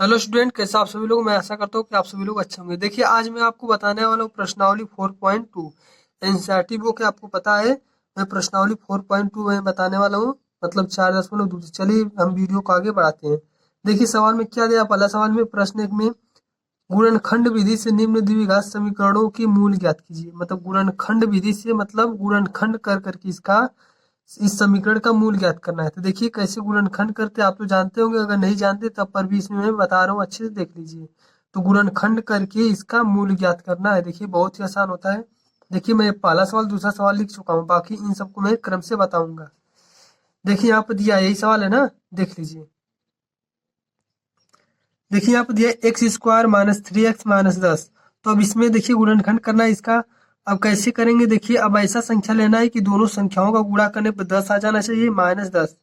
Hello student, कैसे आप सभी लोग। मैं आशा करता हूँ कि आप सभी लोग अच्छे होंगे। देखिए, आज मैं आपको बताने वाला हूँ प्रश्नावली 4.2 एनसीईआरटी बुक है, आपको पता है। मैं प्रश्नावली 4.2 में बताने वाला हूँ, मतलब 4.2। चलिए हम वीडियो को आगे बढ़ाते हैं। देखिए सवाल में क्या दिया। पहला सवाल में प्रश्न एक में गुणनखंड विधि से निम्न द्विघात समीकरणों के मूल ज्ञात कीजिए। मतलब गुणनखंड विधि से मतलब गुणनखंड कर करके इसका इस समीकरण का मूल ज्ञात करना है। तो देखिए कैसे गुणनखंड करते हैं, आप तो जानते होंगे। अगर नहीं जानते तब पर भी इसमें मैं बता रहा हूँ, अच्छे से देख लीजिए। तो गुणनखंड करके इसका मूल ज्ञात करना है। देखिए बहुत ही आसान होता है। देखिए मैं पहला सवाल दूसरा सवाल लिख चुका हूँ, बाकी इन सबको मैं क्रम से बताऊंगा। देखिए यहाँ पर दिया यही सवाल है ना, देख लीजिए। देखिए यहाँ पर दिया x square minus 3x minus 10। तो अब इसमें देखिए गुणनखंड करना है इसका। अब कैसे करेंगे, देखिए अब ऐसा संख्या लेना है कि दोनों संख्याओं का गुणा करने पर 10 आ जाना चाहिए, -10।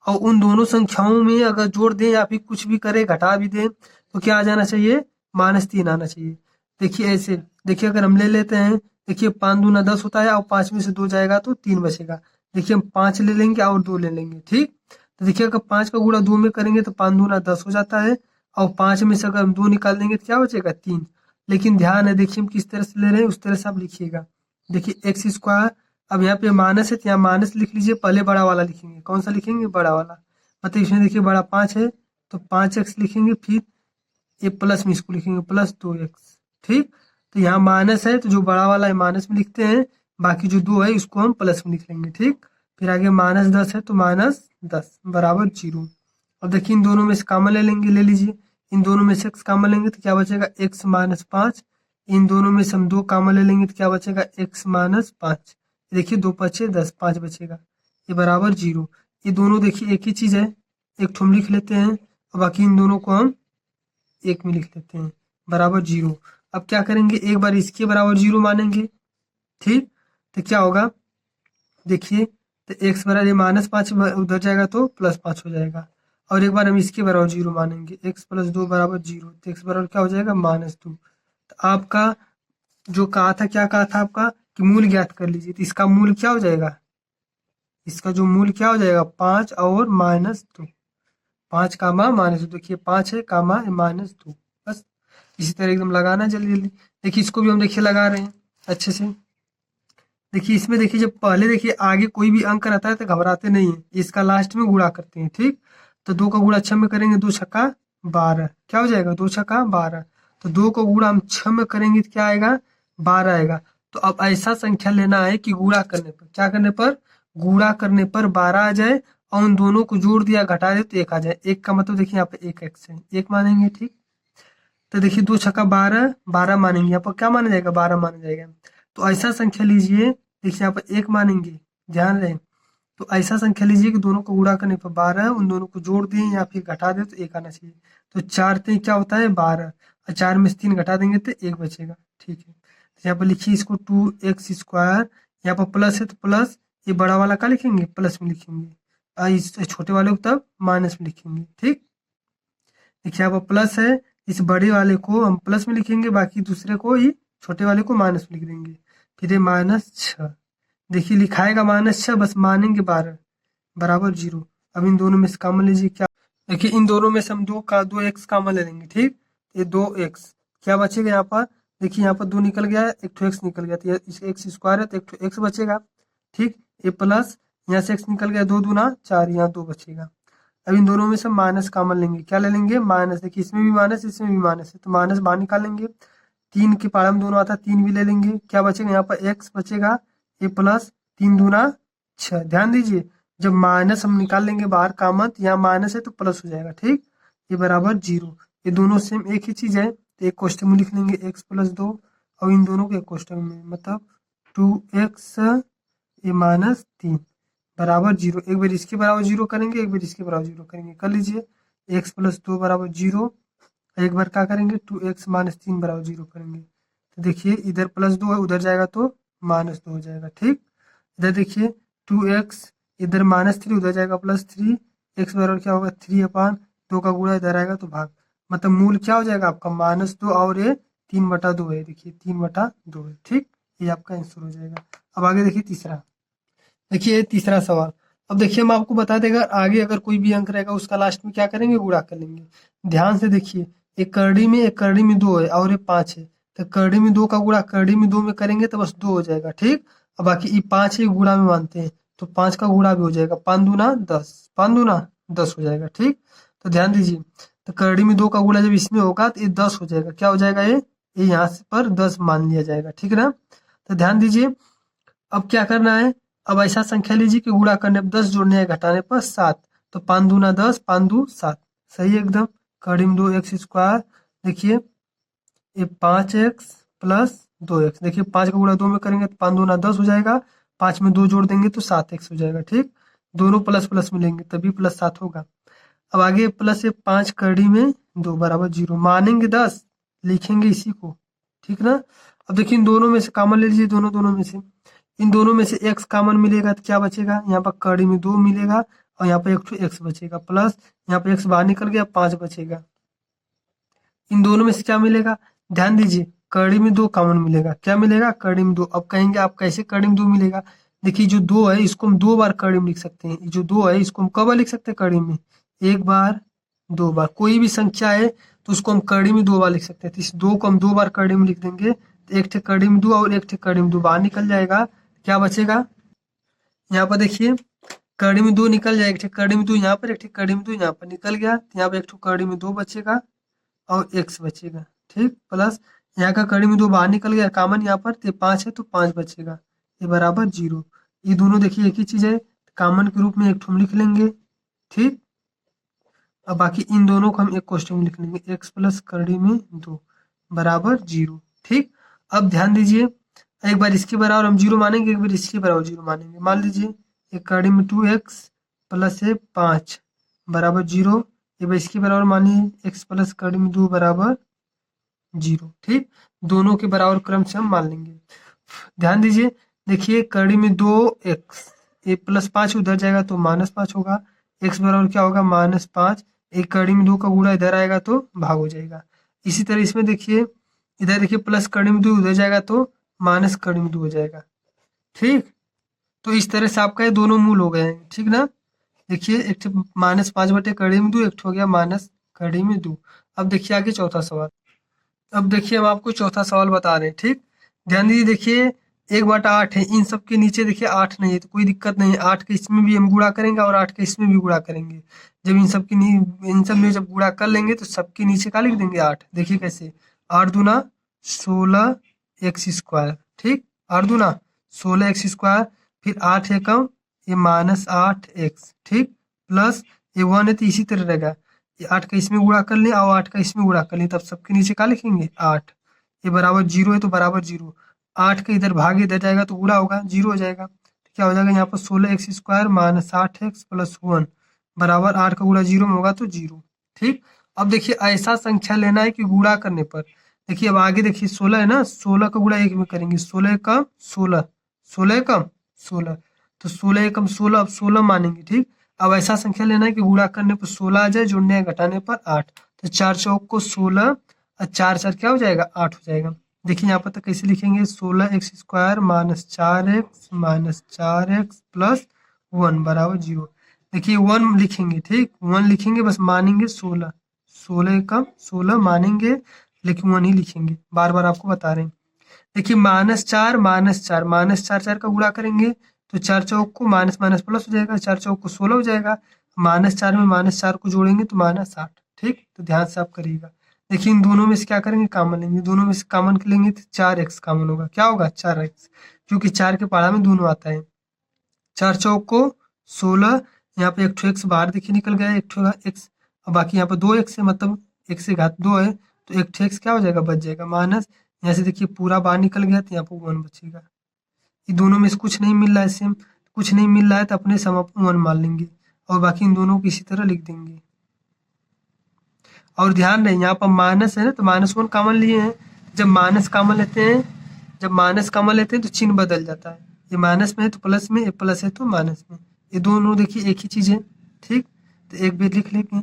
और उन दोनों संख्याओं में अगर जोड़ दें या फिर कुछ भी करें, घटा भी दें, तो क्या आ जाना चाहिए, -3 आना चाहिए। देखिए ऐसे, देखिए अगर हम ले लेते हैं, देखिए 5 दूना 10 होता है और 5 में से 2 जाएगा तो 3 बचेगा। देखिए हम 5 ले लेंगे और 2 ले लेंगे, ठीक। तो देखिए अगर 5 का गुणा 2 में करेंगे तो 5 दूना 10 हो जाता है। और 5 में से अगर हम 2 निकाल देंगे तो क्या बचेगा, 3। लेकिन ध्यान है, देखिए हम किस तरह से ले रहे हैं उस तरह से आप लिखिएगा। देखिए एक्स स्क्वायर, अब यहाँ पे माइनस है तो यहाँ माइनस लिख लीजिए। पहले बड़ा वाला लिखेंगे, कौन सा लिखेंगे, बड़ा वाला। मतलब इसमें देखिए बड़ा 5 है तो 5x लिखेंगे, फिर ये प्लस में इसको लिखेंगे +2x, ठीक। तो यहाँ माइनस है तो जो बड़ा वाला है माइनस में लिखते हैं, बाकी जो 2 है इसको हम प्लस में लिख लेंगे, ठीक। फिर आगे -10 है तो -10 बराबर 0। अब देखिए इन दोनों में से कॉमन ले लेंगे, ले लीजिए। इन दोनों में से x कॉमन लेंगे तो क्या बचेगा, x - 5। इन दोनों में से हम 2 कॉमन ले लेंगे तो क्या बचेगा, x - 5। देखिए 2 5 10, 5 बचेगा, ये बराबर 0। ये दोनों देखिए एक ही चीज है, एक ठो हम लिख लेते हैं और बाकी इन दोनों को हम एक में लिख लेते हैं, बराबर 0। अब क्या करेंगे, एक बार इसके बराबर 0 मानेंगे, ठीक। तो क्या होगा, देखिए, तो एक्स बराबर ये -5 उधर जाएगा तो +5 हो जाएगा। और एक बार हम इसके बराबर 0 मानेंगे, x + 2 बराबर 0। तो x बराबर क्या हो जाएगा, -2। तो आपका जो कहा था, क्या कहा था आपका, कि मूल ज्ञात कर लीजिए। तो इसका मूल क्या हो जाएगा, इसका जो मूल क्या हो जाएगा, 5 और -2। 5 कामा -2, देखिए 5 है कामा -2। बस इसी तरह एकदम लगाना है जल्दी जल्दी। देखिए इसको भी हम देखिए लगा रहे हैं अच्छे से। देखिए इसमें देखिए जब पहले देखिए आगे कोई भी अंक रहता है तो घबराते नहीं है, इसका लास्ट में गुणा करते हैं, ठीक। तो 2 का गुणा 6 में करेंगे, 2 छक्का 12, क्या हो जाएगा, 2 छक्का 12। तो 2 का गुणा हम 6 में करेंगे तो क्या आएगा, 12 आएगा। तो अब ऐसा संख्या लेना है कि गुणा करने पर, क्या करने पर, गुणा करने पर 12 आ जाए और उन दोनों को जोड़ दिया घटा दे तो 1 आ जाए। 1 का मतलब देखिए यहाँ पे 1 एक्स है, 1 मानेंगे, ठीक। तो देखिए 2 छक्का 12, 12 मानेंगे, यहाँ पर क्या माना जाएगा, 12 माना जाएगा। तो ऐसा संख्या लीजिए, देखिए यहाँ पर 1 मानेंगे, ध्यान रहे। तो ऐसा संख्या लीजिए कि दोनों को गुणा करने पर 12 है, उन दोनों को जोड़ दें या फिर घटा दें तो 1 आना चाहिए। तो 4 3 क्या होता है, 12, और 4 में से 3 घटा देंगे तो 1 बचेगा, ठीक है। तो यहाँ पर लिखिए इसको 2x²। यहाँ पर प्लस है तो प्लस, ये बड़ा वाला क्या लिखेंगे, प्लस में लिखेंगे, और इस छोटे वाले को तब माइनस में लिखेंगे, ठीक। देखिए यहाँ पर प्लस है, इस बड़े वाले को हम प्लस में लिखेंगे, बाकी दूसरे को ही छोटे वाले को माइनस में लिख देंगे। फिर ये -6, देखिए लिखाएगा -6, बस मानेंगे 12 बराबर 0। अब इन दोनों में से कॉमन लीजिए, क्या, देखिए इन दोनों में से हम 2 एक्स कॉमन ले लेंगे, ठीक। ये 2x, क्या बचेगा यहाँ पर, देखिए यहाँ पर 2 निकल गया है, एक ठो एक्स निकल गया, तो ये x² है तो एक ठो एक्स बचेगा, ठीक। ये प्लस, यहाँ से x निकल गया, 2 दूना 4, यहाँ 2 बचेगा। अब इन दोनों में से माइनस कॉमन लेंगे, क्या ले लेंगे, माइनस। देखिए इसमें भी माइनस, इसमें भी माइनस है तो माइनस बाहर निकालेंगे। 3 के पारा में दोनों आता है, 3 भी ले लेंगे, क्या बचेगा, यहाँ पर x बचेगा, ये प्लस 3 दूना 6। ध्यान दीजिए, जब माइनस हम निकाल लेंगे बाहर कॉमन, तो यहाँ माइनस है तो प्लस हो जाएगा, ठीक। ये बराबर 0। ये दोनों सेम एक ही चीज है, तो एक कोष्टक में लिख लेंगे x + 2, और इन दोनों को एक कोष्टक में, मतलब 2x ये -3 बराबर 0। एक बार इसके बराबर 0 करेंगे, एक बार इसके बराबर 0 करेंगे, कर लीजिए। x + 2 बराबर 0, एक बार क्या करेंगे, 2x - 3 बराबर 0 करेंगे। तो देखिए इधर +2 है, उधर जाएगा तो -2 हो जाएगा, ठीक। इधर देखिए 2x, इधर -3, उधर जाएगा +3। x बराबर क्या होगा, 3/2 का गुणा इधर आएगा तो भाग, मतलब मूल क्या हो जाएगा आपका, -2, और ये 3/2 है, देखिए 3/2 है, ठीक। ये आपका आंसर हो जाएगा। अब आगे देखिए तीसरा, देखिए तीसरा सवाल। अब देखिए हम आपको बता देगा आगे अगर कोई भी अंक रहेगा उसका लास्ट में क्या करेंगे, गुणा कर लेंगे। ध्यान से देखिए, एक करड़ी में 2 है और ये 5 है, तो करड़ी में 2 का गुणा करड़ी में 2 में करेंगे तो बस 2 हो जाएगा, ठीक। अब बाकी ये 5 है, गुणा में मानते हैं तो 5 का गुणा भी हो जाएगा, 5 दूना 10, 5 दूना 10 हो जाएगा, ठीक। तो ध्यान दीजिए, तो करड़ी में 2 का गुणा जब इसमें होगा तो ये 10 हो जाएगा, क्या हो जाएगा ये यहाँ से पर 10 मान लिया जाएगा, ठीक है ना। तो ध्यान दीजिए, अब क्या करना है, अब ऐसा संख्या लीजिए कि गुणा करने पर 10, जोड़ने या घटाने पर 7, तो 5 दूना 10, 5 दू 7, सही है एकदम। कड़ी में 2x स्क्वायर, देखिए ये 5x प्लस 2x, देखिए 5 का गुणा 2 में करेंगे तो 5 दूना 10 हो जाएगा, 5 में 2 जोड़ देंगे तो 7x हो जाएगा, ठीक। दोनों प्लस प्लस मिलेंगे तभी प्लस 7 होगा। अब आगे प्लस ये 5 कड़ी में 2 बराबर 0, मानेंगे 10, लिखेंगे इसी को, ठीक ना। अब देखिए इन दोनों में से कॉमन ले लीजिए, दोनों में से, इन दोनों में से x कॉमन मिलेगा तो क्या बचेगा, यहाँ पर कड़ी में 2 मिलेगा और यहाँ पर एक ठो x बचेगा, प्लस यहाँ पर x बाहर निकल गया, 5 बचेगा। इन दोनों में से क्या मिलेगा, ध्यान दीजिए, कड़ी में 2 कॉमन मिलेगा, क्या मिलेगा, कड़ी में 2। अब कहेंगे आप कैसे कड़ी में 2 मिलेगा, देखिए जो 2 है इसको हम 2 बार कड़ी में लिख सकते हैं, जो 2 है इसको हम कब बार लिख सकते हैं कड़ी में, 1 बार 2 बार। कोई भी संख्या है तो उसको हम कड़ी में 2 बार लिख सकते हैं, तो इस 2 को हम 2 बार कड़ी में लिख देंगे तो एक ठे कड़ी में 2 और एक ठे कड़ी में 2 बाहर निकल जाएगा, क्या बचेगा, यहाँ पर देखिए कड़ी में 2 निकल जाएगा, एक ठे कड़ी में 2 यहाँ पर, एक ठे कड़ी में 2 यहाँ पर निकल गया, तो यहाँ पर एक ठो कड़ी में 2 बचेगा और x बचेगा, ठीक। प्लस यहाँ का कड़ी में 2 बाहर निकल गया कॉमन, यहाँ पर तो 5 है तो 5 बचेगा, ये बराबर 0। ये दोनों देखिए एक ही चीज है, कॉमन के रूप में एक ठो हम लिख लेंगे, ठीक। अब बाकी इन दोनों को हम एक क्वेश्चन में लिख लेंगे, x प्लस कड़ी में 2 बराबर 0, ठीक। अब ध्यान दीजिए, एक बार इसके बराबर हम 0 मानेंगे, एक बार इसके बराबर 0 मानेंगे। मान लीजिए एक कड़ी में 2x प्लस 5 बराबर 0, ये बार इसके बराबर मानिए x प्लस कड़ी में 2 बराबर 0, ठीक। दोनों के बराबर क्रम से हम मान लेंगे। ध्यान दीजिए, देखिए कड़ी में 2x, ये प्लस 5 उधर जाएगा तो -5 होगा, x बराबर क्या होगा -5, एक कड़ी में 2 का गुणा इधर आएगा तो भाग हो जाएगा। इसी तरह इसमें देखिए, इधर देखिए प्लस कड़ी में 2 उधर जाएगा तो माइनस कड़ी में 2 हो जाएगा, ठीक। तो इस तरह से आपका ये दोनों मूल हो गए हैं, ठीक ना। देखिए एक -5 बटे कड़ी में 2, एक हो गया माइनस कड़ी में 2। अब देखिए आगे चौथा सवाल। अब देखिए हम आपको चौथा सवाल बता रहे हैं, ठीक। ध्यान दीजिए, देखिए 1/8 है, इन सब के नीचे देखिए 8 नहीं है तो कोई दिक्कत नहीं है, 8 के इसमें भी हम गुणा करेंगे और 8 के इसमें भी गुणा करेंगे। जब इन सब में जब गुणा कर लेंगे तो सबके नीचे का लिख देंगे 8। देखिए कैसे, 8 दूना 16 एक्स स्क्वायर, ठीक, 8 दूना 16 एक्स स्क्वायर, फिर 8 एकम ये -8x, ठीक, प्लस ये 1 है तो इसी तरह रहेगा, ये 8 का इसमें गुणा कर लें और 8 का इसमें गुणा कर लें, तब सबके नीचे क्या लिखेंगे 8। ये बराबर 0 है तो बराबर 0, 8 का इधर भागे इधर जाएगा तो गुणा होगा 0 हो जाएगा, तो क्या हो जाएगा यहाँ पर 16 एक्स स्क्वायर -8x प्लस 1 बराबर 8 का गुणा 0 में होगा तो 0, ठीक। अब देखिए ऐसा संख्या लेना है कि गुणा करने पर, देखिए अब आगे देखिए 16 है ना, 16 का गुणा 1 में करेंगे, 16 कम 16, 16 कम 16, तो 16 एकम 16, अब 16 मानेंगे, ठीक। अब ऐसा संख्या लेना है कि गुणा करने पर 16 आ जाए, जोड़ने या घटाने पर 8, तो 4 चौक को 16 और 4 4 क्या हो जाएगा 8 हो जाएगा। देखिए यहाँ पर तो कैसे लिखेंगे, 16 एक्स स्क्वायर -4x प्लस 1 बराबर 0। देखिए 1 लिखेंगे, ठीक, 1 लिखेंगे, बस मानेंगे 16, 16 कम 16 मानेंगे लेकिन 1 ही लिखेंगे, बार बार आपको बता रहे हैं। देखिए -4 -4 4 का गुणा करेंगे तो 4 चौक को माइनस माइनस प्लस हो जाएगा, 4 चौक को 16 हो जाएगा, -4 में -4 को जोड़ेंगे तो -8, ठीक। तो ध्यान से आप करिएगा। देखिए इन दोनों में से क्या करेंगे, कॉमन लेंगे, दोनों में से कॉमन लेंगे तो 4x कॉमन होगा, क्या होगा 4x, क्योंकि 4 के पहाड़ा में दोनों आता है। 4 चौक को 16, यहाँ पे एक ठो x बाहर देखिए निकल गया, एक ठो x, और बाकी यहाँ पर 2x है, मतलब x से घात 2 है तो एक ठो x क्या हो जाएगा बच जाएगा, माइनस यहाँ से देखिए पूरा बाहर निकल गया तो यहाँ पर 1 बचेगा। ये दोनों में से कुछ नहीं मिल रहा है, सेम कुछ नहीं मिल रहा है तो अपने सम ऑफ 1 मान लेंगे और बाकी इन दोनों को इसी तरह लिख देंगे। और ध्यान रहे यहाँ पर माइनस है ना, तो -1 कॉमन लिए हैं, जब माइनस कॉमन लेते हैं, जब माइनस कॉमन लेते हैं तो चिन्ह बदल जाता है, ये माइनस में है तो प्लस में, ये प्लस है तो माइनस में, ये दोनों देखिए एक ही चीज़ है, ठीक। तो एक भी लिख लेंगे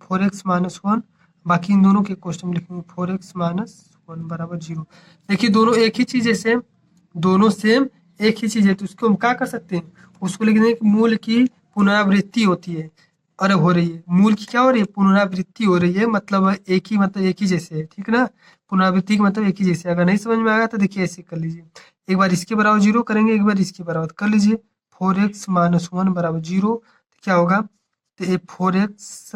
4x - 1, बाकी इन दोनों के क्वेश्चन में लिखेंगे 4x - 1 बराबर 0। देखिए दोनों एक ही चीज़ है, सेम, दोनों सेम एक ही चीज़ है, तो उसको हम क्या कर सकते हैं, उसको लिख देंगे कि मूल की पुनरावृत्ति होती है, अरे हो रही है, मूल की क्या हो रही है, पुनरावृत्ति हो रही है, मतलब एक ही जैसे है, ठीक ना। पुनरावृत्ति का मतलब एक ही जैसे। अगर नहीं समझ में आएगा तो देखिए ऐसे कर लीजिए, एक बार इसके बराबर जीरो करेंगे, एक बार इसके बराबर कर लीजिए। 4x माइनस वन बराबर जीरो, तो क्या होगा, तो ये 4x,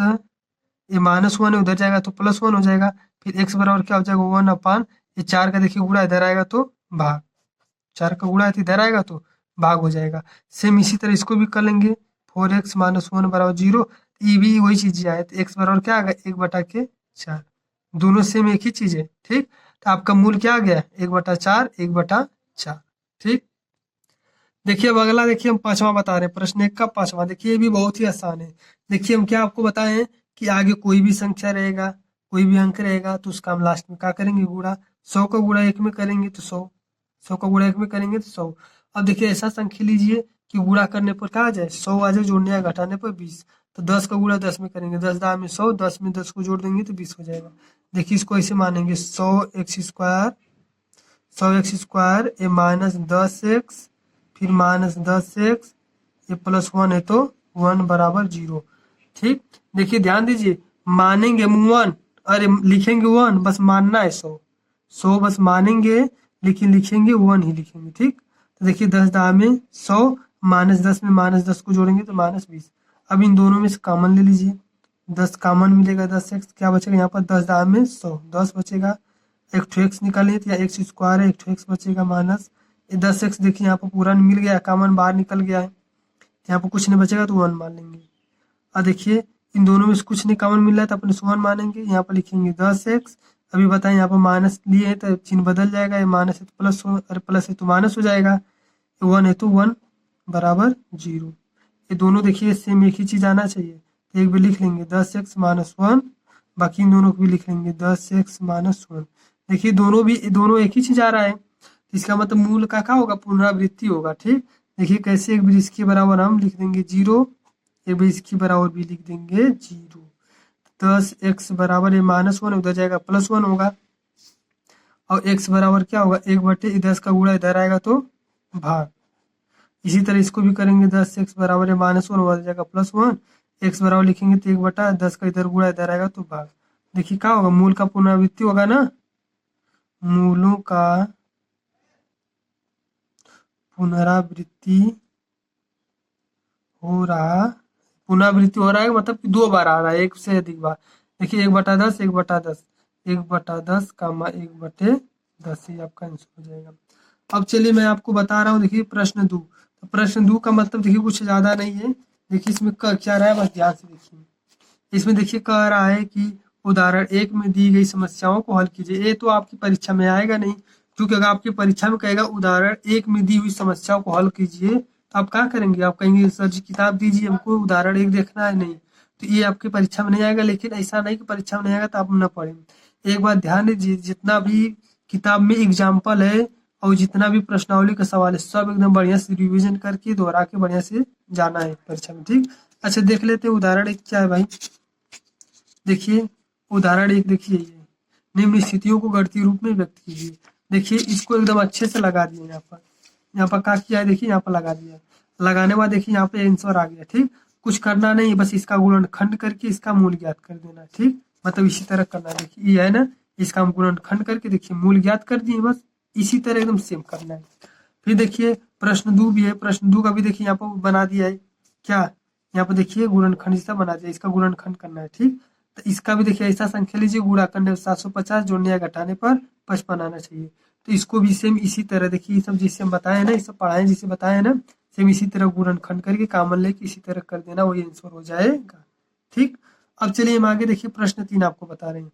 ये माइनस वन है उधर जाएगा तो प्लस वन हो जाएगा, फिर x बराबर क्या हो जाएगा, वन अपान, ये चार का देखिए गुणा इधर आएगा तो भाग, चार का गुणा इधर आएगा तो भाग हो जाएगा। सेम इसी तरह इसको भी कर लेंगे, 4x माइनस वन बराबर जीरो, ये भी वही चीज आए, तो x बराबर क्या आ गया, एक बटा के चार, दोनों सेम एक ही चीज है, ठीक। तो आपका मूल क्या आ गया, एक बटा चार, एक बटा चार, ठीक। देखिए अब अगला, देखिए हम पांचवा बता रहे हैं, प्रश्न एक का पांचवा, देखिए ये भी बहुत ही आसान है। देखिए हम क्या आपको बताएं हैं कि आगे कोई भी संख्या रहेगा, कोई भी अंक रहेगा, तो उसका हम लास्ट में क्या करेंगे, गुणा। 100 का गुणा एक में करेंगे तो 100, 100 का गुणा एक में करेंगे तो 100। अब देखिए ऐसा संख्या लीजिए कि गुणा करने पर क्या आ जाए, 100 आ जाए, जोड़ने या घटाने पर 20। तो 10 का गुणा 10 में करेंगे, 10 दाम में 100, 10 में 10 को जोड़ देंगे तो 20 हो जाएगा। देखिए इसको ऐसे मानेंगे, 100x², 100x² ये माइनस 10x, फिर माइनस 10x, ये प्लस वन है तो वन बराबर जीरो, ठीक। देखिए ध्यान दीजिए, मानेंगे वन, अरे लिखेंगे वन, बस मानना है 100, 100 बस मानेंगे, लेकिन लिखेंगे वन ही लिखेंगे, ठीक। तो देखिए 10 दा में 100, माइनस 10 में माइनस 10 को जोड़ेंगे तो माइनस 20। अब इन दोनों में से कॉमन ले लीजिए, 10 कॉमन मिलेगा, 10x क्या बचेगा यहाँ पर, 10 दा में 100, 10 बचेगा, एक ठो एक्स निकालें तो या x² है, एक ठो एक्स बचेगा माइनस, ये 10x देखिए यहाँ पर पूरा मिल गया, कॉमन बाहर निकल गया है, यहाँ पर कुछ नहीं बचेगा तो वन मान लेंगे। अब देखिए इन दोनों में से कुछ नहीं कॉमन मिल रहा है तो अपने से वन मानेंगे, यहाँ पर लिखेंगे 10x। अभी बताएं यहाँ पर माइनस लिए है तो चिन्ह बदल जाएगा, ये माइनस है तो प्लस हो, अरे प्लस है तो माइनस हो जाएगा, वन है तो वन बराबर जीरो। ये दोनों देखिए सेम एक ही चीज आना चाहिए, तो एक भी लिख लेंगे 10x माइनस वन, बाकी इन दोनों को भी लिख लेंगे 10x माइनस वन। देखिए दोनों एक ही चीज आ रहा है, तो इसका मतलब मूल का क्या होगा, पुनरावृत्ति होगा, ठीक। देखिए कैसे, एक बार इसके बराबर हम लिख देंगे जीरो, एक बार इसके बराबर भी लिख देंगे जीरो। 10x बराबर ये माइनस वन उधर जाएगा प्लस वन होगा, और x बराबर क्या होगा, एक बटे 10 का गुणा इधर आएगा तो भाग। इसी तरह इसको भी करेंगे, 10x बराबर है माइनस वन उधर जाएगा प्लस वन, x बराबर लिखेंगे तो एक बटा 10 का इधर गुणा इधर आएगा तो भाग। देखिए क्या होगा, मूल का पुनरावृत्ति होगा ना, मूलों का पुनरावृत्ति हो रहा, पुनरावृत्ति हो रहा है मतलब कि दो बार आ रहा है, एक से अधिक बार। देखिए 1/10, 1/10, 1/10 कामा 1/10, ये आपका आंसर हो जाएगा। अब चलिए मैं आपको बता रहा हूँ, देखिए प्रश्न दो, तो प्रश्न दो का मतलब देखिए कुछ ज्यादा नहीं है। देखिए इसमें क्या रहा है, बस ध्यान से देखिए। इसमें देखिए कह रहा है कि उदाहरण एक में दी गई समस्याओं को हल कीजिए। ये तो आपकी परीक्षा में आएगा नहीं, क्योंकि अगर आपकी परीक्षा में कहेगा उदाहरण एक में दी हुई समस्याओं को हल कीजिए, तो आप क्या करेंगे, आप कहेंगे सर जी किताब दीजिए, हमको उदाहरण एक देखना है, नहीं। तो ये आपकी परीक्षा में नहीं आएगा, लेकिन ऐसा नहीं कि परीक्षा में नहीं आएगा तो आप न पढ़ें। एक बात ध्यान दीजिए, जितना भी किताब में एग्जाम्पल है और जितना भी प्रश्नावली का सवाल है, सब एकदम बढ़िया से रिविजन करके दोहरा के बढ़िया से जाना है परीक्षा में, ठीक। अच्छा देख लेते हैं उदाहरण एक क्या है भाई। देखिए उदाहरण एक, देखिए ये निम्न स्थितियों को गणितीय रूप में व्यक्त कीजिए। देखिए इसको एकदम अच्छे से लगा दिए, यहाँ पर क्या किया है, देखिए यहाँ पर लगा दिया, लगाने बाद देखिए यहाँ पे आंसर आ गया, ठीक। कुछ करना नहीं, बस इसका गुणनखंड करके इसका मूल ज्ञात कर देना, ठीक। मतलब इसी तरह करना है, देखिए ये है ना, इसका हम गुणनखंड करके देखिए मूल ज्ञात कर दिए, बस इसी तरह एकदम सेम करना है। फिर देखिए प्रश्न दो भी है, प्रश्न दो का भी देखिए यहाँ पर बना दिया है, क्या यहाँ पर देखिए गुणनखंड इसका बना दिया, इसका गुणनखंड करना है, ठीक। तो इसका भी देखिए ऐसा संख्या लीजिए, गुणा करने पर 750, जोड़ने या घटाने पर 55 आना चाहिए। तो इसको भी सेम इसी तरह देखिए, ये सब जिससे हम बताए हैं ना, ये सब पढ़ाए जिसे बताए हैं ना, सेम इसी तरह गुणनखंड करके कॉमन लेके इसी तरह कर देना, वही आंसर हो जाएगा, ठीक। अब चलिए हम आगे देखिए प्रश्न 3 आपको बता रहे हैं।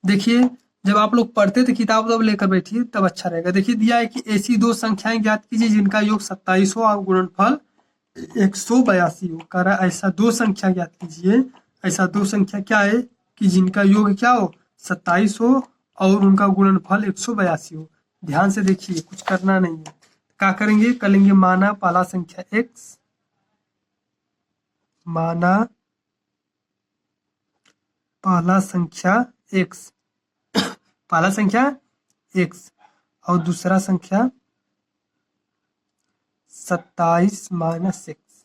देखिए जब आप लोग पढ़ते थे किताब तब लेकर बैठिए तब अच्छा रहेगा। देखिए दिया है कि ऐसी दो संख्याएं ज्ञात कीजिए जिनका योग 27 हो और गुणनफल 182 हो। कह रहा है ऐसा दो संख्या ज्ञात कीजिए, ऐसा दो संख्या क्या है कि जिनका योग क्या हो, 27 हो और उनका गुणनफल 182 हो। ध्यान से देखिए, कुछ करना नहीं है, क्या करेंगे, करेंगे माना पहला संख्या x, माना पहला संख्या x, पहला संख्या x और दूसरा संख्या 27 माइनस एक्स।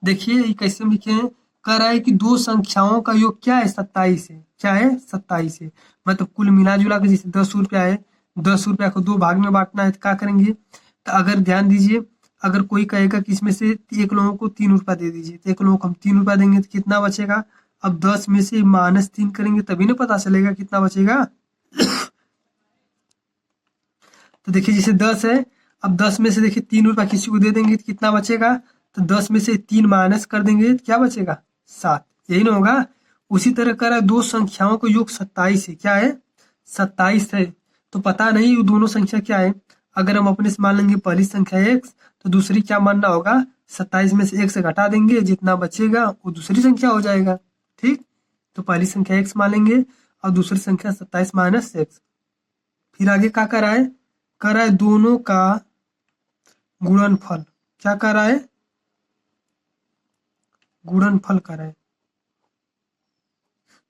देखिए ये कैसे लिखे हैं, कह रहा है कि दो संख्याओं का योग क्या है, 27 है। क्या है, 27 है। मतलब कुल मिला जुला के जैसे 10 रुपया है, 10 रुपया को 2 भाग में बांटना है तो क्या करेंगे, तो अगर ध्यान दीजिए, अगर कोई कहेगा कि इसमें से एक लोगों को 3 रुपया दे दीजिए, तो एक लोगों को हम 3 रुपया देंगे तो कितना बचेगा। अब 10 में से -3 करेंगे तभी ना पता चलेगा कितना बचेगा। तो देखिए जैसे 10 है, अब 10 में से देखिए 3 रुपया किसी को दे देंगे तो कितना बचेगा, तो 10 में से 3 माइनस कर देंगे तो क्या बचेगा, 7। यही ना होगा। उसी तरह करा दो संख्याओं का योग 27 है। क्या है, 27 है। तो पता नहीं वो दोनों संख्या क्या है। अगर हम अपने से मान लेंगे पहली संख्या x, तो दूसरी क्या मानना होगा, 27 में से 1 से घटा देंगे, जितना बचेगा वो दूसरी संख्या हो जाएगा। ठीक, तो पहली संख्या x मान लेंगे और दूसरी संख्या 27 माइनस x। फिर आगे क्या कर रहा है, कर रहा है दोनों का गुणनफल। क्या कर रहा है, गुणनफल कर रहा है,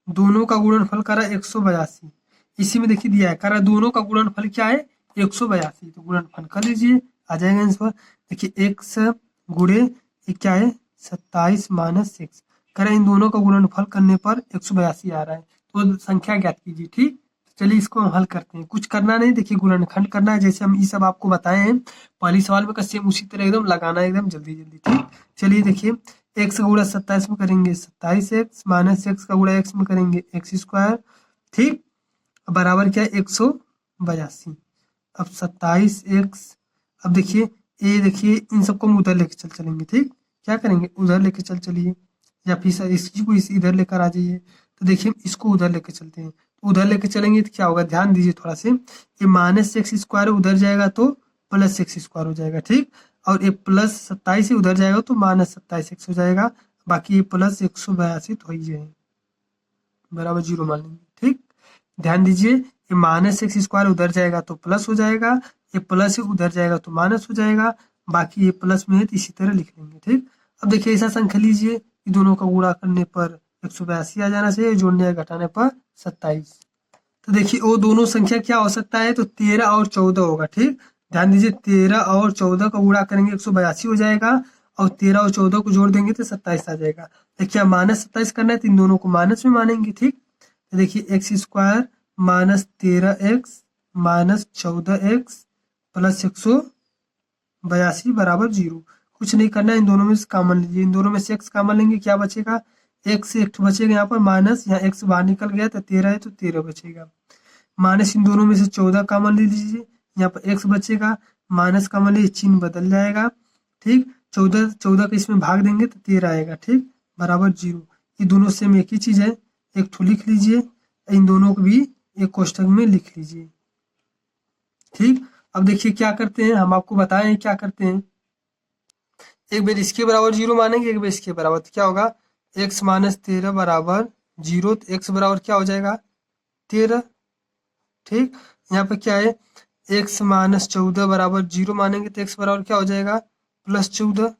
दोनों का गुणनफल कर रहा है 182। इसी में देखिए दिया है, कर रहा है दोनों का गुणनफल क्या है, 182। तो गुणनफल कर लीजिए, आ जाएगा आंसर। देखिए x गुणे ये क्या है, 27 माइनस 6। कर रहा है इन दोनों का गुणनफल करने पर 182 आ रहा है। तो संख्या ज्ञात कीजिए। ठीक, चलिए इसको हम हल करते हैं। कुछ करना नहीं, देखिए गुणनखंड करना है, जैसे हम ये सब आपको बताए हैं पहली सवाल में, सेम उसी तरह एकदम लगाना है, एकदम जल्दी जल्दी। ठीक, चलिए देखिए, एक्स का गुणा 27 में करेंगे 27x, माइनस एक्स का गुणा x में करेंगे x²। ठीक, बराबर क्या है, 182। अब 27x, अब देखिए ये देखिए इन सबको हम उधर लेके चलेंगे। ठीक, क्या करेंगे, उधर लेके चलिए, या फिर इसकी को इधर लेकर आ जाइए। तो देखिए इसको उधर लेके चलते हैं, तो उधर लेके चलेंगे तो क्या होगा, ध्यान दीजिए थोड़ा से, ये -x² उधर जाएगा तो +x² हो जाएगा। ठीक, और ये +27 उधर जाएगा तो -27x हो जाएगा। बाकी ये +182 तो ही जाएगा, बराबर 0 मान लेंगे। ठीक, ध्यान दीजिए, ये -x² उधर जाएगा तो प्लस हो जाएगा, ये प्लस उधर जाएगा तो माइनस हो जाएगा। बाकी ये प्लस में है तो इसी तरह लिख लेंगे। ठीक, अब देखिए ऐसा संख्या लीजिए कि दोनों का गुणा करने पर 182 आ जाना चाहिए, जोड़ने या घटाने पर 27। तो देखिए वो दोनों संख्या क्या हो सकता है, तो 13 और 14 होगा। ठीक, ध्यान दीजिए 13 और 14 का गुणा करेंगे 182 हो जाएगा, और 13 और 14 को जोड़ देंगे तो 27 आ जाएगा। देखिए -27 करना है तो इन दोनों को माइनस में मानेंगे। ठीक, तो देखिए x² minus 13x minus 14x plus 182 बराबर 0। कुछ नहीं करना है, इन दोनों में से कॉमन लीजिए, इन दोनों में से x कॉमन लेंगे, क्या बचेगा, x से एक बचेगा यहाँ पर माइनस, यहाँ x बाहर निकल गया तो 13 है तो 13 बचेगा। माइनस इन दोनों में से 14 कॉमन ले लीजिए, यहाँ पर x बचेगा, माइनस कॉमन लीजिए, चिन्ह बदल जाएगा। ठीक, 14 14 को इसमें भाग देंगे तो 13 आएगा। ठीक, बराबर 0। ये दोनों सेम एक ही चीज है, एक ठो लिख लीजिए, इन दोनों को भी एक कोष्टक में लिख लीजिए। ठीक, अब देखिए क्या करते हैं, हम आपको बताएं क्या करते हैं। एक बार इसके बराबर 0 मानेंगे, एक बार इसके बराबर, तो क्या होगा, x माइनस 13 बराबर 0, तो x बराबर क्या हो जाएगा, 13। ठीक, यहाँ पे क्या है, x माइनस 14 बराबर 0 मानेंगे तो x बराबर क्या हो जाएगा, +14।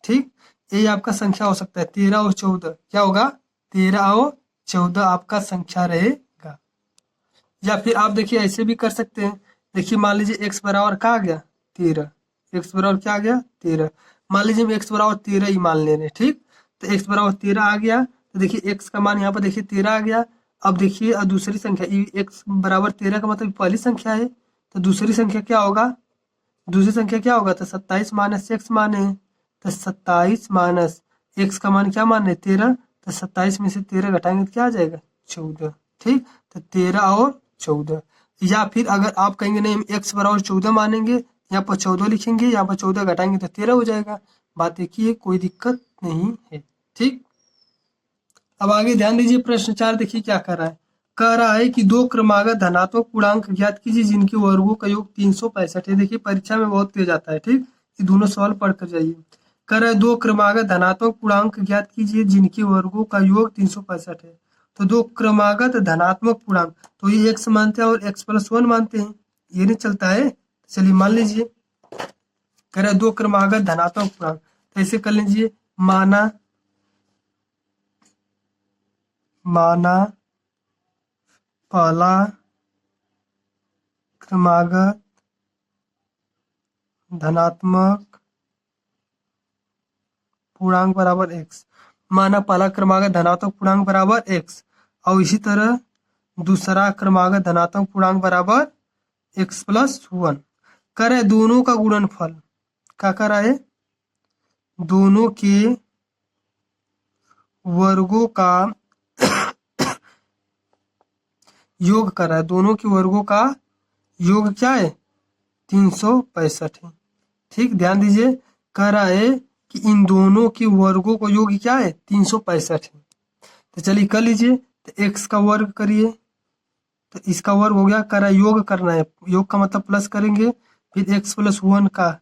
ठीक, यही आपका संख्या हो सकता है, 13 और 14 क्या होगा, 13 और 14 आपका संख्या रहेगा। या फिर आप देखिए ऐसे भी कर सकते हैं। देखिए मान लीजिए x बराबर क्या आ गया, 13। x बराबर क्या आ गया, 13। मान लीजिए हम x बराबर 13 ही मान ले रहे हैं। ठीक, तो x बराबर 13 आ गया, तो देखिए x का मान यहाँ पर देखिए 13 आ गया। अब देखिए अब दूसरी संख्या x बराबर 13 का मतलब पहली संख्या है, तो दूसरी संख्या क्या होगा, दूसरी संख्या क्या होगा, तो 27 माइनस x माने, तो 27 माइनस x का मान क्या माने, 13। तो 27 में से 13 घटाएंगे तो क्या आ जाएगा, 14। ठीक, तो 13 और 14। या फिर अगर आप कहेंगे नहीं हम x बराबर 14 मानेंगे, यहाँ पर 14 लिखेंगे, यहाँ पर 14 घटाएंगे तो 13 हो जाएगा। बात एक ही है, कोई दिक्कत नहीं है। ठीक, अब आगे ध्यान दीजिए, प्रश्न 4 देखिए क्या कर रहा है, कह रहा है कि दो क्रमागत धनात्मक पूर्णांक ज्ञात कीजिए जिनके वर्गों का योग 365 है। देखिए परीक्षा में बहुत तेज आता है। ठीक, ये दोनों सवाल पढ़ कर जाइए। कह रहा है दो क्रमागत धनात्मक पूर्णांक ज्ञात कीजिए जिनके वर्गों का योग 365 है। तो दो क्रमागत धनात्मक पूर्णांक, तो ये x मानते हैं और x+1 मानते हैं, ये नहीं चलता है। चलिए मान लीजिए, कह रहा है दो क्रमागत धनात्मक पूर्णांक, तो ऐसे कर लीजिए, माना माना पहला क्रमागत धनात्मक पूर्णांक बराबर x, माना पहला क्रमागत धनात्मक पूर्णांक बराबर x और इसी तरह दूसरा क्रमागत धनात्मक पूर्णांक बराबर x प्लस 1। करे दोनों का गुणनफल, क्या कर रहा है, दोनों के वर्गों का योग कर रहा है, दोनों के वर्गों का योग क्या है, 365 है। ठीक, ध्यान दीजिए, कह रहा है कि इन दोनों के वर्गों का योग क्या है, 365 है। तो चलिए कर लीजिए, तो x का वर्ग करिए, तो इसका वर्ग हो गया, कह रहा है योग करना है, योग का मतलब प्लस करेंगे, फिर x प्लस 1 का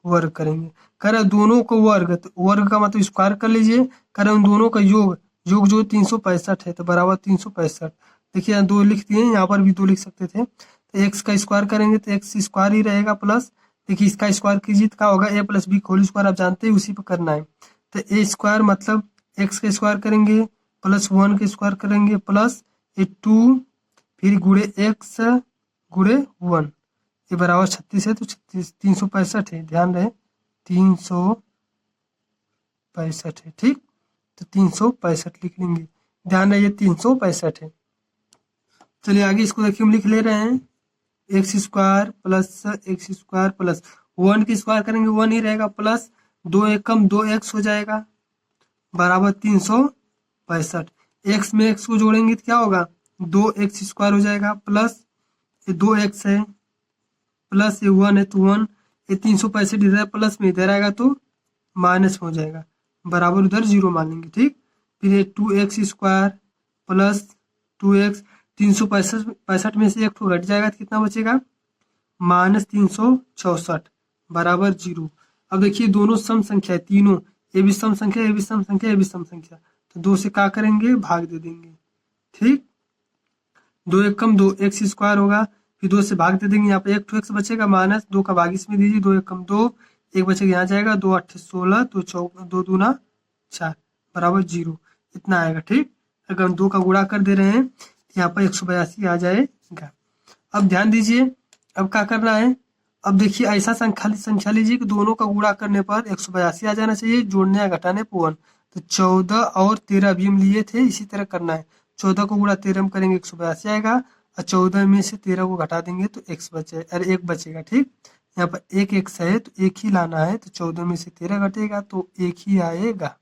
वर्ग करेंगे। कह रहा है दोनों को वर्ग, तो वर्ग का मतलब स्क्वायर कर लीजिए, कह रहा है उन दोनों का योग, योग जो 365 है, तो बराबर 365। देखिए यहाँ 2 लिख दिए, यहाँ पर भी 2 लिख सकते थे। तो एक्स का स्क्वायर करेंगे तो एक्स स्क्वायर ही रहेगा प्लस, देखिए इसका स्क्वायर कीजिए तो क्या होगा, ए प्लस बी होल स्क्वायर, आप जानते हैं उसी पर करना है। तो ए स्क्वायर मतलब एक्स का स्क्वायर करेंगे प्लस 1 का स्क्वायर करेंगे प्लस ये 2 फिर गुणे एक्स गुणे 1, ये बराबर 36 है, तो 365 है, ध्यान रहे 365 है। ठीक, तो 365 लिख लेंगे, ध्यान रहे 365 है। चलिए आगे इसको देखिए, हम लिख ले रहे हैं एक्स स्क्वायर प्लस 1 की स्क्वायर करेंगे 1 ही रहेगा, प्लस 2 एकम 2x हो जाएगा बराबर 365। एक्स में एक्स को जोड़ेंगे तो क्या होगा, 2x स्क्वायर हो जाएगा, प्लस ये 2x है, प्लस ये 1 है तो 1, ये 365 इधर है, प्लस में इधर आएगा तो माइनस हो जाएगा, बराबर उधर 0 मान लेंगे। ठीक, फिर ये 2x स्क्वायर प्लस 2x, 365 में से एक तो घट जाएगा तो कितना बचेगा, -364 बराबर 0। अब देखिए दोनों सम संख्या है, तीनों, ये भी सम संख्या, ये भी सम संख्या, ये भी सम संख्या, तो 2 से क्या करेंगे, भाग दे देंगे। ठीक, 2 एकम 2 एक्स स्क्वायर होगा, फिर 2 से भाग दे देंगे, यहाँ पे 1 तो एक्स बचेगा, माइनस 2 का भाग इसमें दीजिए, 2 एकम 2, 1 बचेगा यहाँ जाएगा, 2 8 16, 2 दूना 4 बराबर 0, इतना आएगा। ठीक, अगर हम 2 का गुणा कर दे रहे हैं तो यहाँ पर 182 आ जाएगा। अब ध्यान दीजिए, अब क्या करना है, अब देखिए ऐसा संख्या लीजिए कि दोनों का गुणा करने पर 182 आ जाना चाहिए, जोड़ने या घटाने पर 1। तो 14 और 13 अभी हम लिए थे, इसी तरह करना है, 14 को गुणा 13 में करेंगे 182 आएगा, और 14 में से 13 को घटा देंगे तो x बचे, अरे 1 बचेगा। ठीक, यहाँ पर एक x है तो 1 ही लाना है, तो 14 में से 13 घटेगा तो 1 ही आएगा।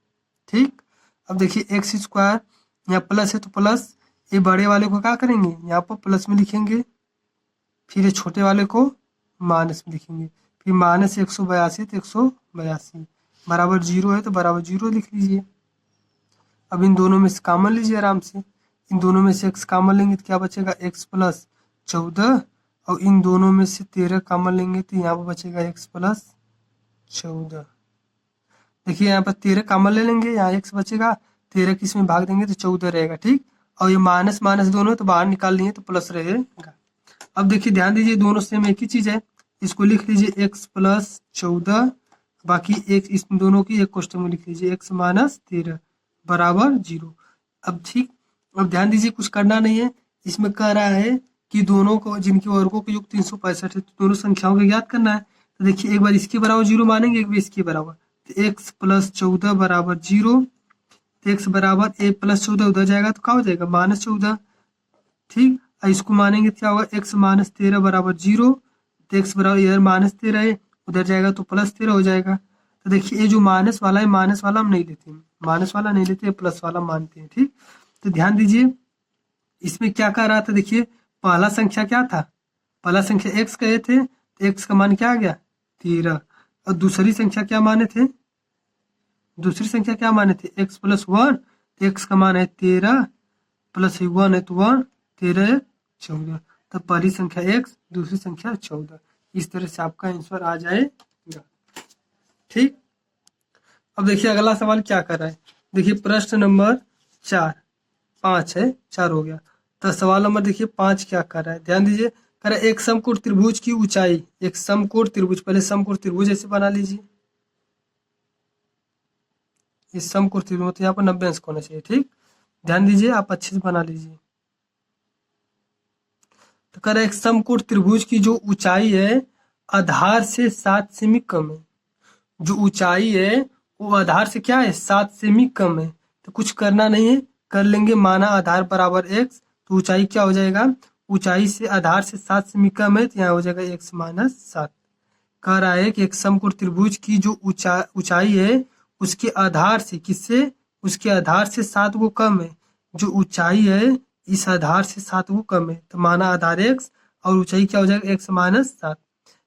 ठीक, अब देखिए एक्स स्क्वायर यहाँ प्लस है तो प्लस, ये बड़े वाले को क्या करेंगे, यहाँ पर प्लस में लिखेंगे, फिर ये छोटे वाले को माइनस में लिखेंगे, फिर माइनस 182 तो 182 बराबर 0 है, तो बराबर 0 लिख लीजिए। अब इन दोनों में से कॉमन लीजिए आराम से, इन दोनों में से x कॉमन लेंगे तो क्या बचेगा, x प्लस 14, और इन दोनों में से 13 कॉमन लेंगे तो यहाँ पर बचेगा x प्लस 14। देखिए यहाँ पर 13 कॉमन ले लेंगे, यहाँ x बचेगा, 13 किस में भाग देंगे तो 14 रहेगा। ठीक, और ये माइनस माइनस दोनों तो बाहर निकाल लिए तो प्लस रहेगा। अब देखिए ध्यान दीजिए, दोनों सेम एक ही चीज है, इसको लिख लीजिए x प्लस 14, बाकी एक इस दोनों की एक क्वेश्चन में लिख लीजिए x माइनस 13 बराबर 0। अब ठीक, अब ध्यान दीजिए कुछ करना नहीं है, इसमें कह रहा है कि दोनों को जिनके वर्गों का योग 365 है, तो दोनों संख्याओं को ज्ञात करना है। तो देखिए एक बार इसके बराबर 0 मानेंगे, एक बार इसके बराबर, तो x प्लस 14 बराबर 0, तो x बराबर a प्लस 14 उधर जाएगा तो क्या हो जाएगा, -14। ठीक, इसको मानेंगे तो क्या होगा, x माइनस 13 बराबर 0, तो x बराबर इधर -13 है, उधर जाएगा तो +13 हो जाएगा। तो देखिए ये जो माइनस वाला है, माइनस वाला हम नहीं लेते, माइनस वाला नहीं लेते, प्लस वाला मानते हैं। ठीक, तो ध्यान दीजिए इसमें क्या कह रहा था, देखिए पहला संख्या क्या था, पहला संख्या x कहे थे, तो x का मान क्या आ गया 13, और दूसरी संख्या क्या माने थे, दूसरी संख्या क्या माने थे, x प्लस 1, तो x का मान है 13 प्लस 1 है तो 1, 13 14, तो पहली संख्या x, दूसरी संख्या 14, इस तरह से आपका आंसर आ जाएगा। ठीक, अब देखिए अगला सवाल क्या कर रहा है, देखिए प्रश्न नंबर 4, 5 है, 4 हो गया, तो सवाल नंबर देखिए 5 क्या कर रहा है, ध्यान दीजिए, कर रहा है एक समकोण त्रिभुज की ऊंचाई, एक समकोण त्रिभुज, पहले समकोण त्रिभुज ऐसे बना लीजिए, इस समकोण त्रिभुज मतलब यहाँ पर 90 अंश होना चाहिए। ठीक, ध्यान दीजिए आप अच्छे से बना लीजिए। तो कह रहा है एक समकोण त्रिभुज की जो ऊंचाई है आधार से 7 सेमी कम है, जो ऊंचाई है वो आधार से क्या है 7 सेमी कम है, तो कुछ करना नहीं है, कर लेंगे माना आधार बराबर x, तो ऊंचाई क्या हो जाएगा, ऊंचाई से आधार से 7 सेमी कम है, तो यहाँ हो जाएगा x माइनस 7। कह रहा है कि एक समकोण त्रिभुज की जो ऊंचाई है उसके आधार से किससे, उसके आधार से 7 गो कम है, जो ऊंचाई है इस आधार से 7 गो कम है, तो माना आधार x और ऊंचाई क्या हो जाएगा x माइनस 7।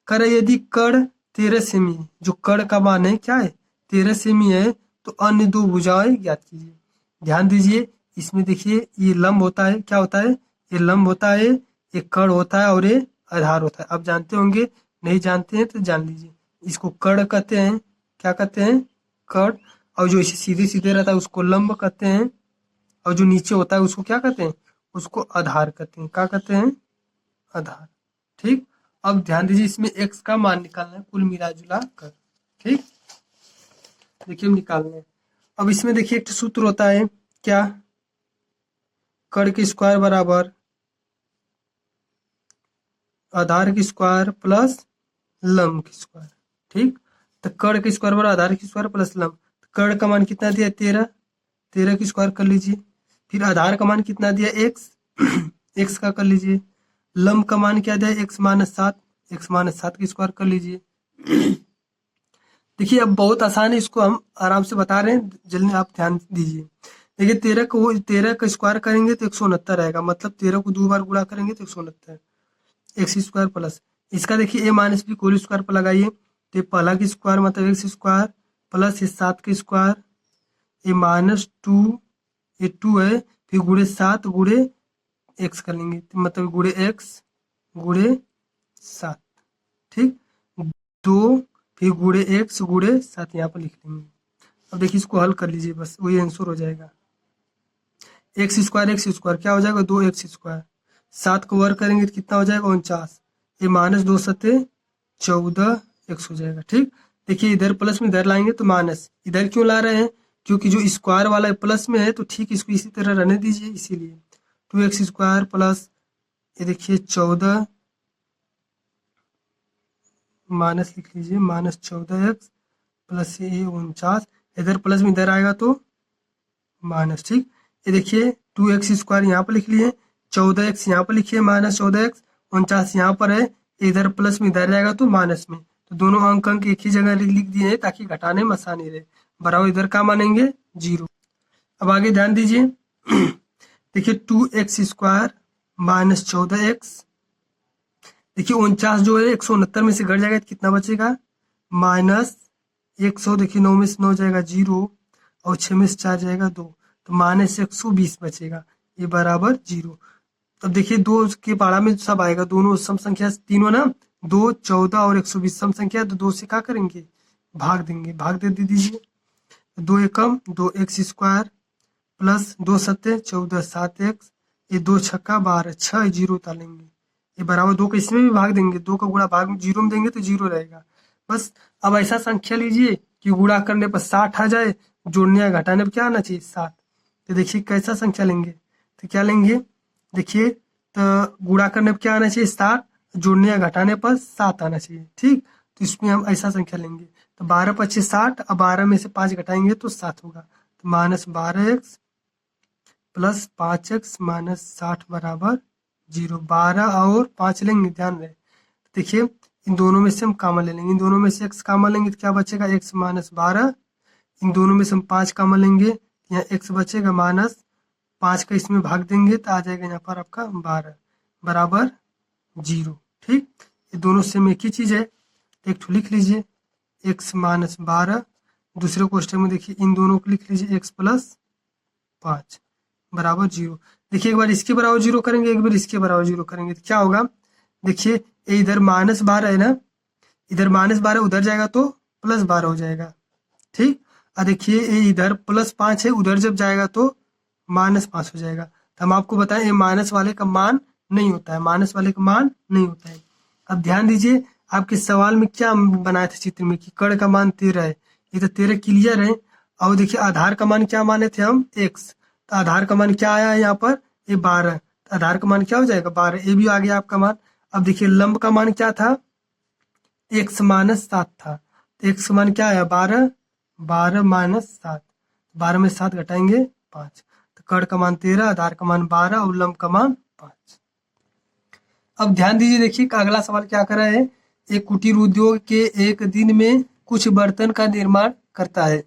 कह रहे यदि कर्ण 13 सेमी है, जो कर्ण का मान है क्या है 13 सेमी है, तो अन्य दो भुजाएं ज्ञात कीजिए। ध्यान दीजिए इसमें देखिए ये लंब होता है, क्या होता है, ये लंब होता है, ये कर्ण होता है और ये आधार होता है। आप जानते होंगे, नहीं जानते हैं तो जान लीजिए। इसको कर्ण कहते हैं, क्या कहते हैं, कर्ण, और जो इसे सीधे सीधे रहता है उसको लंब कहते हैं, और जो नीचे होता है उसको क्या कहते हैं, उसको आधार कहते हैं। क्या कहते हैं, आधार। ठीक, अब ध्यान दीजिए इसमें x का मान निकालना है कुल मिला जुला कर। ठीक, देखिए हम निकाल रहे हैं। अब इसमें देखिए एक सूत्र होता है क्या, कर्ण की स्क्वायर बराबर आधार की स्क्वायर प्लस लंब की स्क्वायर। ठीक, तो कर्ण की स्क्वायर बराबर आधार की स्क्वायर प्लस लंब। कर्ण का मान कितना दिया 13, 13 की स्क्वायर कर लीजिए। फिर आधार का मान कितना दिया x, x का कर लीजिए। लंब का मान क्या दिया x माइनस 7, x माइनस 7 की स्क्वायर कर लीजिए। देखिए अब बहुत आसान है, इसको हम आराम से बता रहे हैं, जल्दी आप ध्यान दीजिए। देखिए 13 का स्क्वायर करेंगे तो 169 आएगा, मतलब 13 को 2 बार गुणा करेंगे तो 169 एक्स स्क्वायर प्लस इसका देखिए a minus b whole square पर लगाइए, तो पहला की स्क्वायर मतलब एक्स स्क्वायर प्लस ये 7 की स्क्वायर, ये माइनस 2, ये 2 है, फिर गुड़े 7 गुड़े एक्स कर लेंगे, तो मतलब गुड़े एक्स गुड़े 7। ठीक, 2 फिर गुड़े एक्स गुड़े 7 यहाँ पर लिख लेंगे। अब देखिए इसको हल कर लीजिए, बस वही आंसर हो जाएगा। एक्स स्क्वायर क्या हो जाएगा 2x स्क्वायर, 7 को वर्ग करेंगे तो कितना हो जाएगा 49, ये माइनस 2 सत्ते 14x हो जाएगा। ठीक, देखिए इधर प्लस में इधर लाएंगे तो माइनस, इधर क्यों ला रहे हैं, क्योंकि जो स्क्वायर वाला प्लस में है, तो ठीक इसको इसी तरह रहने दीजिए, इसीलिए 2x स्क्वायर प्लस ये देखिए 14 माइनस लिख लीजिए, माइनस 14x प्लस ये 49, इधर प्लस में इधर आएगा तो माइनस। ठीक, ये देखिए 2x स्क्वायर यहाँ पर लिख लिए, 14x यहाँ पर लिखिए माइनस 14x, 49 यहाँ पर है, इधर प्लस में इधर जाएगा तो माइनस में, तो दोनों अंक एक ही जगह लिख दिए हैं ताकि घटाने में आसानी रहे। बराबर इधर का मानेंगे 0। अब आगे ध्यान दीजिए, देखिए 2x स्क्वायर माइनस 14x, देखिए 49 जो है 169 में से घट जाएगा तो कितना बचेगा माइनस 100, देखिए 9 में से 9 जाएगा 0 और 6 में से 4 जाएगा 2, तो माइनस 120 बचेगा, ये बराबर 0। अब देखिए 2 के बारह में सब आएगा, दोनों सम संख्या तीनों ना, 2 14 और 120 सम संख्या, तो 2 से क्या करेंगे भाग देंगे, भाग दे दीजिए, 2 एकम 2x स्क्वायर प्लस 2 सत्ते 14 7x, ये 2 छक्का 12 6 0 उतारेंगे, ये बराबर 2 को इसमें भी भाग देंगे, 2 का गुणा भाग 0 में देंगे तो 0 रहेगा। बस अब ऐसा संख्या लीजिए कि गुणा करने पर 60 आ जाए, जोड़ने या घटाने पर क्या आना चाहिए 7। तो देखिए कैसा संख्या लेंगे, तो क्या लेंगे, देखिए तो गुणा करने पर क्या आना चाहिए 7, जोड़ने या घटाने पर 7 आना चाहिए। ठीक, तो इसमें हम ऐसा संख्या लेंगे, तो 12 पच्चीस 60, अब 12 में से 5 घटाएंगे तो 7 होगा, तो minus 12x plus 5x minus 60 बराबर 0। 12 और 5 लेंगे, ध्यान रहे, देखिए इन दोनों में से हम कामन ले लेंगे, इन दोनों में से x कामन लेंगे तो क्या बचेगा x माइनस 12, इन दोनों में से हम 5 कामन लेंगे, यहाँ x बचेगा माइनस 5 का इसमें भाग देंगे तो आ जाएगा यहाँ पर आपका 12 बराबर 0। ठीक, ये दोनों सेम एक ही चीज है, एक ठो लिख लीजिए x माइनस 12, दूसरे क्वेश्चन में देखिए इन दोनों को लिख लीजिए x प्लस 5 बराबर 0। देखिए एक बार इसके बराबर 0 करेंगे, एक बार इसके बराबर 0 करेंगे तो क्या होगा, देखिए ये इधर माइनस 12 है ना, इधर माइनस 12 उधर जाएगा तो प्लस 12 हो जाएगा। ठीक, और देखिए ये इधर प्लस 5 है, उधर जब जाएगा तो माइनस 5 हो जाएगा, तो हम आपको बताएं ये माइनस वाले का मान नहीं होता है, माइनस वाले का मान नहीं होता है। अब ध्यान दीजिए आपके सवाल में क्या बनाए थे चित्र में कि कर्ण का मान 13 है, ये तो 13 क्लियर है। और देखिए आधार का मान क्या माने थे हम x, तो आधार का मान क्या आया है यहाँ पर ये 12, तो आधार का मान क्या हो जाएगा 12, ये भी आ गया आपका मान। अब देखिए लंब का मान क्या था x माइनस 7 था, तो x मान क्या आया 12, 12 माइनस 7, 12 में 7 घटाएंगे 5, तो कर्ण का मान 13, आधार का मान 12 और लंब का मान 5। अब ध्यान दीजिए, देखिए अगला सवाल क्या कर रहा है। एक कुटीर उद्योग के एक दिन में कुछ बर्तन का निर्माण करता है।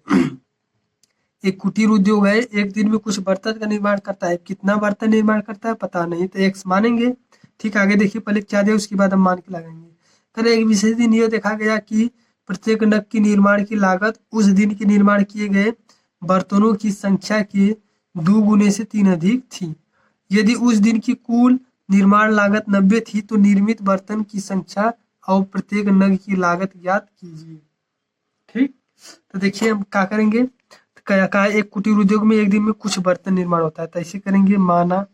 एक कुटीर उद्योग है, एक दिन में कुछ बर्तन का निर्माण करता है। कितना बर्तन निर्माण करता है पता नहीं, तो एक्स मानेंगे। ठीक, आगे देखिए, पहले क्या दिया उसके बाद हम मान के लगाएंगे। करें एक विशेष दिन यह देखा गया कि प्रत्येक नग की निर्माण की लागत उस दिन के निर्माण किए गए बर्तनों की संख्या के 2 गुने से 3 अधिक थी। यदि उस दिन की कुल निर्माण लागत 90 थी तो निर्मित बर्तन की संख्या और प्रत्येक नग की लागत ज्ञात कीजिए। ठीक, तो देखिए हम क्या करेंगे। तो क्या कहा, एक कुटीर उद्योग में एक दिन में कुछ बर्तन निर्माण होता है, तो ऐसे करेंगे, माना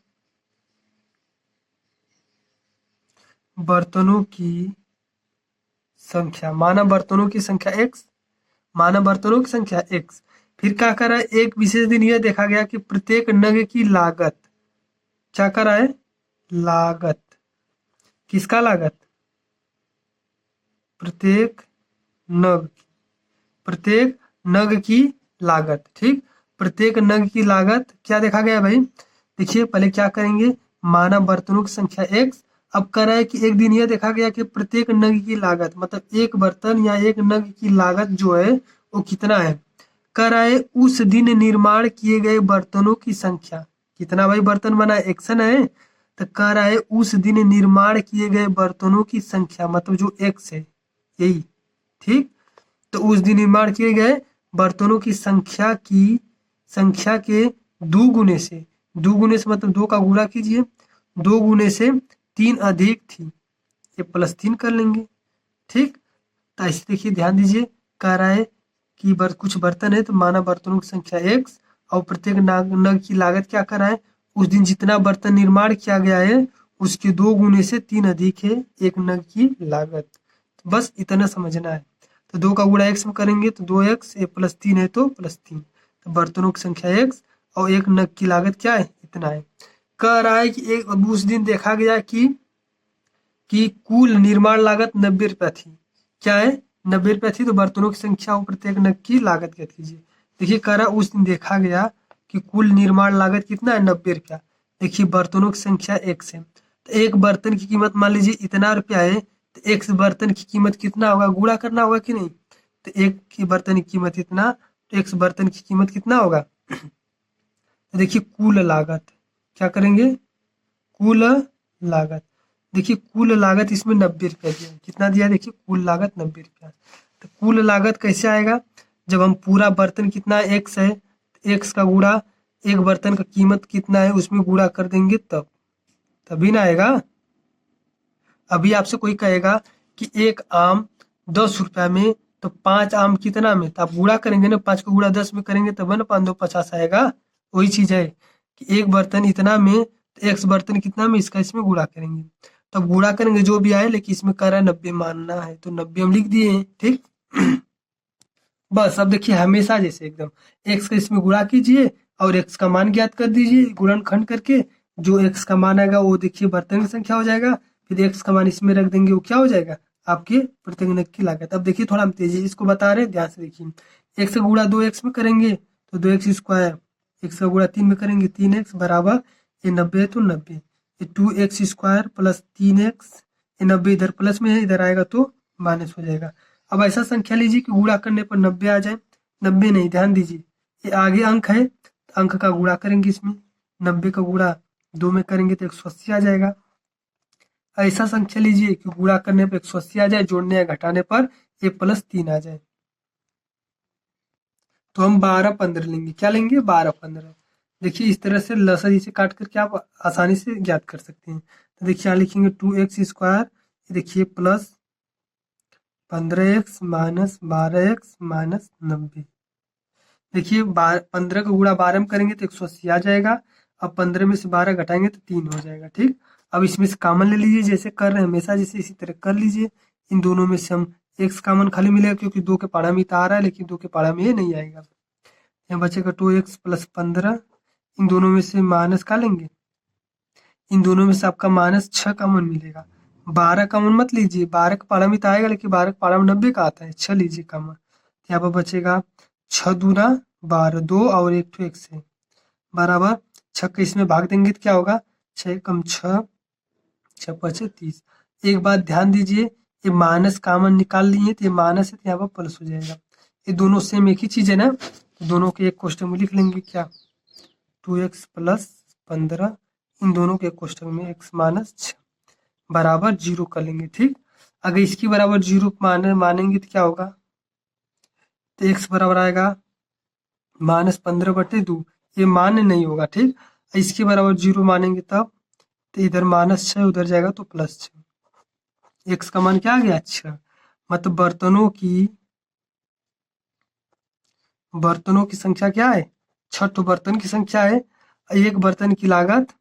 बर्तनों की संख्या, माना बर्तनों की संख्या x, माना बर्तनों की संख्या x। फिर क्या करा, एक विशेष दिन यह देखा गया कि प्रत्येक नग की लागत, क्या करा है, लागत, किसका लागत, प्रत्येक नग, प्रत्येक नग की लागत। ठीक, प्रत्येक नग की लागत क्या देखा गया भाई। देखिए पहले क्या करेंगे, माना बर्तनों की संख्या x। अब कह रहा है कि एक दिन यह देखा गया कि प्रत्येक नग की लागत, मतलब एक बर्तन या एक नग की लागत जो है वो कितना है। कह रहा है उस दिन निर्माण किए गए बर्तनों की संख्या, कितना भाई बर्तन बना, एक्शन है। तो कह रहा है उस दिन निर्माण किए गए बर्तनों की संख्या, मतलब जो एक्स है यही। ठीक, तो उस दिन निर्माण किए गए बर्तनों की संख्या के 2 गुने से, 2 गुने से मतलब 2 का गुणा कीजिए, 2 गुने से 3 अधिक थी, ये +3 कर लेंगे। ठीक, तो ऐसे देखिए ध्यान दीजिए, कह रहा है कि कुछ बर्तन है, तो माना बर्तनों की संख्या x और प्रत्येक नग की लागत क्या कर रहा है, उस दिन जितना बर्तन निर्माण किया गया है उसके 2 गुने से 3 अधिक है एक नग की लागत। तो बस इतना समझना है। तो 2 का गुणा x में करेंगे तो 2x, ये +3 है तो +3, तो बर्तनों की संख्या x और एक नग की लागत क्या है, इतना है। कह रहा है कि एक अब उस दिन देखा गया कि कुल निर्माण लागत 90 रुपया थी। क्या है, 90 रुपया थी, तो बर्तनों की संख्या और प्रत्येक नग की लागत ज्ञात कीजिए। देखिए कह रहा उस दिन देखा गया कि कुल निर्माण लागत कितना है, 90 रुपया। देखिए बर्तनों की संख्या x है, तो एक बर्तन की कीमत मान लीजिए इतना रुपया है, तो x बर्तन की कीमत कितना होगा, गुणा करना होगा कि नहीं। तो एक की बर्तन की कीमत इतना, तो x बर्तन की कीमत कितना होगा। तो देखिए कुल लागत, क्या करेंगे, कुल लागत। देखिए कुल लागत इसमें 90 रुपया दिया, कितना दिया, देखिए कुल लागत 90 रुपया। तो कुल लागत कैसे आएगा, जब हम पूरा बर्तन कितना एक्स है, तो एक्स का गुणा एक बर्तन का कीमत कितना है उसमें गुणा कर देंगे, तब तभी ना आएगा। अभी आपसे कोई कहेगा कि एक आम 10 रुपया में, तो 5 आम कितना में, तो आप गुणा करेंगे ना, 5 का गुणा 10 में करेंगे तब ना 5 2 50 आएगा। वही चीज है कि एक बर्तन इतना में, तो एक्स बर्तन कितना में, इसका इसमें गुणा करेंगे, तब गुणा करेंगे जो भी आए, लेकिन इसमें कह रहा है 90 मानना है, तो 90 हम लिख दिए हैं। ठीक, बस अब देखिए हमेशा जैसे एकदम एक्स का इसमें गुणा कीजिए और एक्स का मान ज्ञात कर दीजिए गुणनखंड करके। जो एक्स का मान आएगा वो देखिए बर्तन की संख्या हो जाएगा, फिर एक्स का मान इसमें रख देंगे, वो क्या हो जाएगा, आपके प्रत्येक नग की लागत। अब देखिए थोड़ा हम तेजी इसको बता रहे हैं, ध्यान से देखिए। एक्स का गुणा 2x में करेंगे तो 2x², एक्स का गुणा 3 में करेंगे 3x बराबर, ये 90 है तो 90, ये 2x² प्लस 3x, ये 90 इधर प्लस में है, इधर आएगा तो माइनस हो जाएगा। अब ऐसा संख्या लीजिए कि गुणा करने पर 90 आ जाए, 90 नहीं, ध्यान दीजिए ये आगे अंक है, तो अंक का गुणा करेंगे इसमें, 90 का गुणा 2 में करेंगे तो 180 आ जाएगा। ऐसा संख्या लीजिए कि गुणा करने पर 180 आ जाए, जोड़ने या घटाने पर ये +3 आ जाए, तो हम 12 15 लेंगे, क्या लेंगे, 12 15। देखिए इस तरह से लसा जी से काट करके आप आसानी से ज्ञात कर सकते हैं। तो देखिए यहाँ लिखेंगे 2x², देखिए plus 15x minus 12x minus 90। देखिए 15 का गुणा 12 में करेंगे तो 180 आ जाएगा। अब 15 में से 12 घटाएंगे तो 3 हो जाएगा। ठीक, अब इसमें से कॉमन ले लीजिए, जैसे कर रहे हैं हमेशा, जैसे इसी तरह कर लीजिए। इन दोनों में से हम x कॉमन खाली मिलेगा, क्योंकि 2 के पारा में तो आ रहा है, लेकिन 2 के पारा में ये नहीं आएगा। यहाँ बचेगा 2x प्लस 15, इन दोनों में से माइनस का लेंगे, इन दोनों में से आपका -6 कॉमन मिलेगा। 12 कॉमन मत लीजिए, 12 का पारा में तो आएगा, लेकिन 12 का पारा में 90 का आता है, 6 लीजिए कॉमन, यहाँ पर बचेगा 6 दूना 12, 2 और 1 तो 1 से बराबर 6 को इसमें भाग देंगे तो क्या होगा, 6 कम 6, 6 पचे 30। एक बात ध्यान दीजिए, ये माइनस कॉमन निकाल लिए तो ये माइनस है तो यहाँ पर प्लस हो जाएगा। ये दोनों सेम एक ही चीज है ना, तो दोनों के एक कोष्टक में लिख लेंगे क्या, 2x प्लस 15, इन दोनों के कोष्टक में x माइनस 6 बराबर 0 कर लेंगे। ठीक, अगर इसकी बराबर 0 मानेंगे तो क्या होगा, तो x बराबर आएगा -15/2, ये मान्य नहीं होगा। ठीक, इसके बराबर 0 मानेंगे तब, तो इधर -6 उधर जाएगा तो +6, x का मान क्या आ गया 6। मतलब बर्तनों की संख्या क्या है, 6 तो बर्तन की संख्या है। एक बर्तन की लागत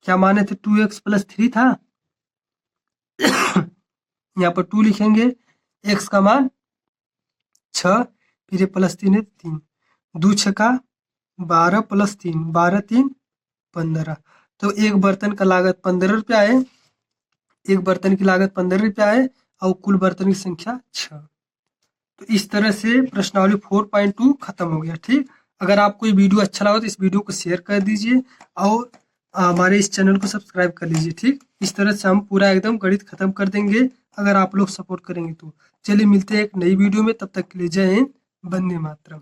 क्या माने थे, 2x + 3 था। यहाँ पर 2 लिखेंगे, x का मान 6, फिर ये +3 है 3, 2 छक्का 12 + 3, 12 3 15। तो एक बर्तन का लागत 15 रुपया है, एक बर्तन की लागत 15 रुपया है और कुल बर्तन की संख्या 6। तो इस तरह से प्रश्नावली 4.2 खत्म हो गया। ठीक, अगर आपको ये वीडियो अच्छा लगा तो इस वीडियो को शेयर कर दीजिए और हमारे इस चैनल को सब्सक्राइब कर लीजिए। ठीक, इस तरह से हम पूरा एकदम गणित खत्म कर देंगे अगर आप लोग सपोर्ट करेंगे तो। चलिए मिलते हैं एक नई वीडियो में, तब तक के लिए जय हिंद, वंदे मातरम।